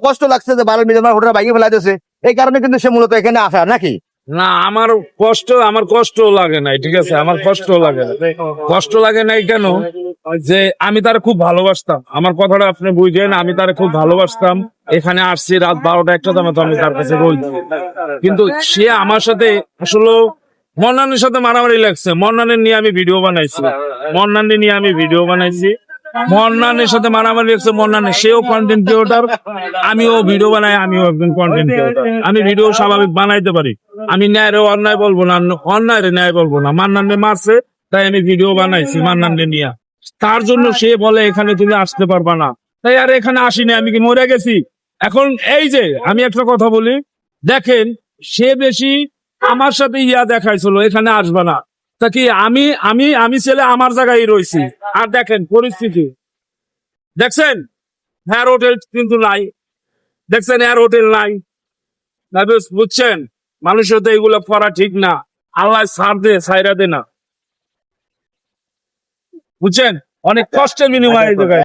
কষ্ট লাগছে যে বারের মিজান হোটেল ভাঙিয়ে ফেলাইতেছে, এই কারণে কিন্তু সে মূলত এখানে আসা নাকি? না, আমার কষ্ট লাগে নাই, ঠিক আছে, আমার কষ্ট লাগে না। কষ্ট লাগে নাই কেন, যে আমি তার খুব ভালোবাসতাম, আমার কথাটা আপনি বুঝেন, আমি তার খুব ভালোবাসতাম। এখানে আসছি রাত 12টা 1টা দামে, তো আমি তার কাছে রয়েছি, কিন্তু সে আমার সাথে আসলে মন্নানের সাথে মারামারি লাগছে। মন্নানের নিয়ে আমি ভিডিও বানাইছি, মন্নানের সাথে মারামারি লাগছে। মন্নানের, সেও কন্টেন্ট ক্রিয়েটর, আমিও ভিডিও বানাই, আমিও একজন কন্টেন্ট ক্রিয়েটর। আমি ভিডিও স্বাভাবিক বানাইতে পারি, আমি ন্যায় অন্যায় বলবো না, অন্যায় ন্যায় বলবো না। মান্নানে মারছে তাই আমি ভিডিও বানাইছি মান্নানে নিয়ে। তার জন্য সে বলে এখানে তুমি আসতে পারবা না, তাই আর এখানে আসিনি। আমি কি মরে গেছি? এখন এই যে আমি একটা কথা বলি, দেখেন, সে বেশি আমার সাথে দেখাইছিল এখানে আসবা না, তা কি আমি আমি আমি ছেলে আমার জায়গায় রয়েছি। আর দেখেন পরিস্থিতি, দেখছেন হেয়ার হোটেল কিন্তু নাই, দেখছেন হেয়ার হোটেল নাই। বুঝছেন, মানুষের তো এগুলো করা ঠিক না। আল্লাহ ছাড় দে, ছাইরা দে না, বুঝছেন, অনেক কষ্টের বিনিময়ে